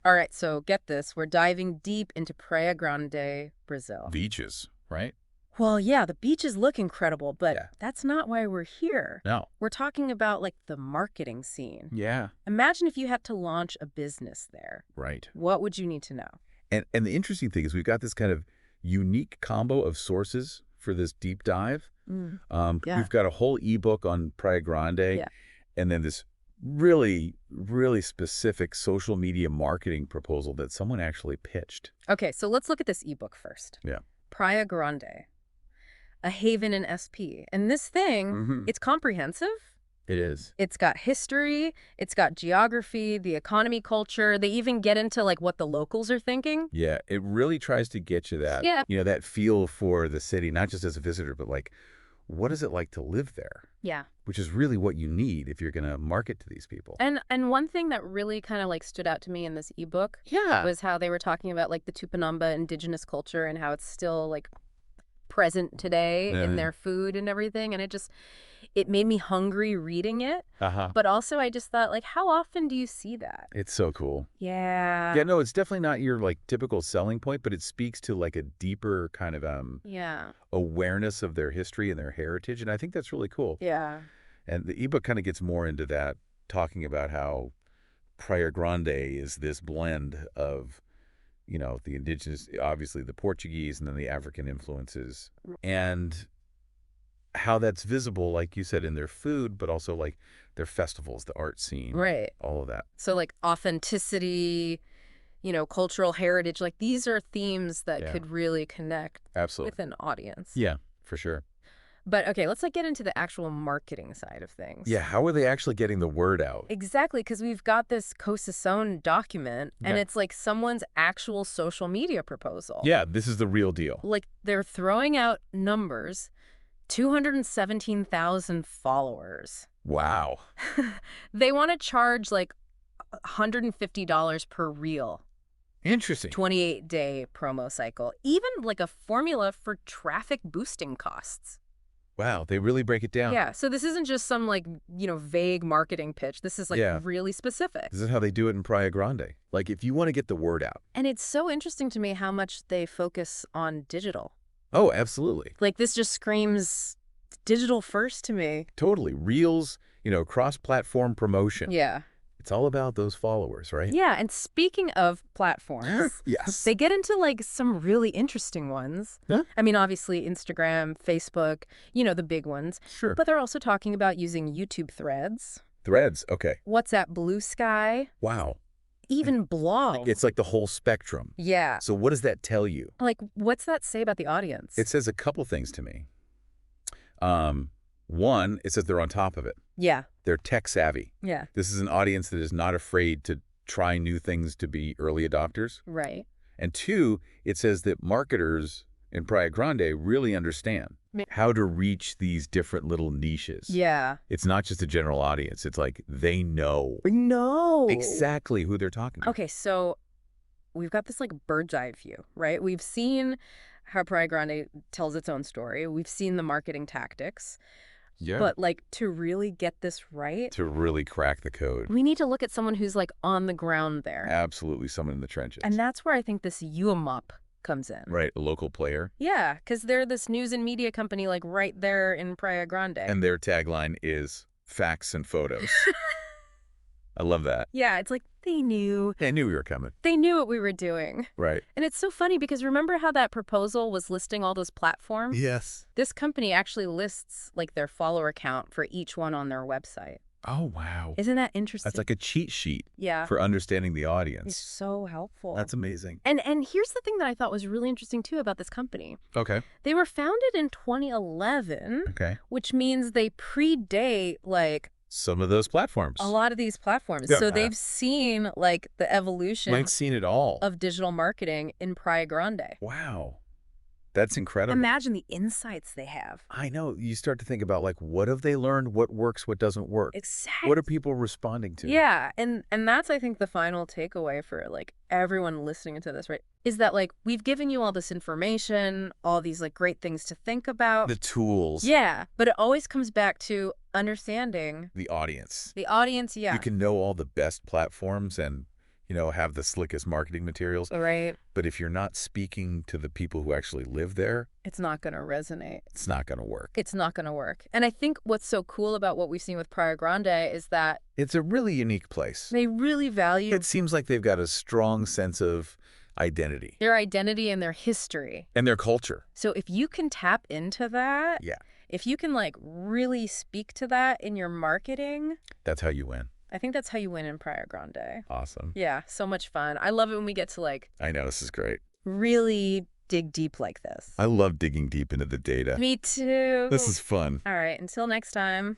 All right, so get this. We're diving deep into Praia Grande, Brazil. Beaches, right? Well, yeah, the beaches look incredible, but Yeah. that's not why we're here. No. We're talking about, like, the marketing scene. Yeah. Imagine if you had to launch a business there. Right. What would you need to know? And the interesting thing is we've got this kind of unique combo of sources for this deep dive. Yeah. We've got a whole ebook on Praia Grande, Yeah. and then this really, really specific social media marketing proposal that someone actually pitched. Okay, so let's look at this ebook first. Yeah. Praia Grande, a haven in SP. And this thing, it's comprehensive. It is. It's got history, it's got geography, the economy, culture. They even get into, like, what the locals are thinking. Yeah, it really tries to get you that, Yeah. that feel for the city, not just as a visitor, but like, what is it like to live there? Yeah. Which is really what you need if you're going to market to these people. And one thing that really kind of, like, stood out to me in this ebook Yeah. was how they were talking about, like, the Tupinamba indigenous culture and how it's still, like, present today in their food and everything. And it made me hungry reading it. But also I just thought, like, how often do you see that? It's so cool. Yeah. Yeah, no, it's definitely not your like typical selling point, but it speaks to like a deeper kind of Yeah. awareness of their history and their heritage. And I think that's really cool. Yeah. And the ebook kind of gets more into that, talking about how Praia Grande is this blend of, the indigenous, obviously the Portuguese, and then the African influences, and how that's visible, like you said, in their food, but also like their festivals, the art scene, Right. all of that. So, like, authenticity, cultural heritage, like, these are themes that Yeah. could really connect Absolutely. with an audience. Yeah, for sure. But, okay, let's, like, get into the actual marketing side of things. Yeah, how are they actually getting the word out? Exactly, because we've got this Cosason document, and Yeah. it's, like, someone's actual social media proposal. Yeah, this is the real deal. Like, they're throwing out numbers, 217,000 followers. Wow. They want to charge, like, $150 per reel. Interesting. 28-day promo cycle. Even, like, a formula for traffic boosting costs. Wow, they really break it down. Yeah, so this isn't just some, like, vague marketing pitch. This is, like, Yeah. really specific. This is how they do it in Praia Grande. Like, if you want to get the word out. And it's so interesting to me how much they focus on digital. Oh, absolutely. Like, this just screams digital first to me. Totally. Reels, cross-platform promotion. Yeah. It's all about those followers, right? Yeah, and speaking of platforms, Yes. they get into, like, some really interesting ones. Huh? I mean, obviously, Instagram, Facebook, the big ones. Sure. But they're also talking about using YouTube Threads, Threads, okay. WhatsApp Blue Sky, Wow. even blogs. It's like the whole spectrum. Yeah. So what does that tell you? Like, what's that say about the audience? It says a couple things to me. One, it says they're on top of it. Yeah. They're tech savvy. Yeah. This is an audience that is not afraid to try new things to be early adopters. Right. And two, it says that marketers in Praia Grande really understand how to reach these different little niches. Yeah. It's not just a general audience. It's like they know No. exactly who they're talking to. Okay, so we've got this, like, bird's eye view, right? We've seen how Praia Grande tells its own story. We've seen the marketing tactics. Yeah. But, like, to really get this right, To really crack the code. we need to look at someone who's, like, on the ground there. Absolutely someone in the trenches. And that's where I think this UMUP comes in. Right, a local player. Yeah, because they're this news and media company, like, right there in Praia Grande. And their tagline is facts and photos. I love that. Yeah, it's like they knew. They knew we were coming. They knew what we were doing. Right. And it's so funny because remember how that proposal was listing all those platforms? Yes. This company actually lists, like, their follower count for each one on their website. Oh, wow. Isn't that interesting? That's like a cheat sheet Yeah. for understanding the It's audience. so helpful. That's amazing. And here's the thing that I thought was really interesting, too, about this company. Okay. They were founded in 2011, Okay. which means they predate, like, Some of those platforms. a lot of these platforms. Yeah. So they've seen, like, the evolution Like seen it all. of digital marketing in Praia Grande. Wow. That's incredible. Imagine the insights they have. I know. You start to think about, like, what have they learned? What works? What doesn't work? Exactly. What are people responding to? Yeah, and that's, I think, the final takeaway for, like, everyone listening to this, right, is that, like, we've given you all this information, all these, like, great things to think about. The tools. Yeah, but it always comes back to understanding The audience. the audience. Yeah. You can know all the best platforms and, have the slickest marketing materials. Right. But if you're not speaking to the people who actually live there, it's not going to resonate. It's not going to work. It's not going to work. And I think what's so cool about what we've seen with Praia Grande is that it's a really unique place. They really value It seems like they've got a strong sense of identity. Their identity and their history. And their culture. So if you can tap into that, yeah. If you can really speak to that in your marketing, that's how you win. I think that's how you win in Praia Grande. Awesome. Yeah, so much fun. I love it when we get to I know, this is great. Really dig deep like this. I love digging deep into the data. Me too. This is fun. All right, until next time.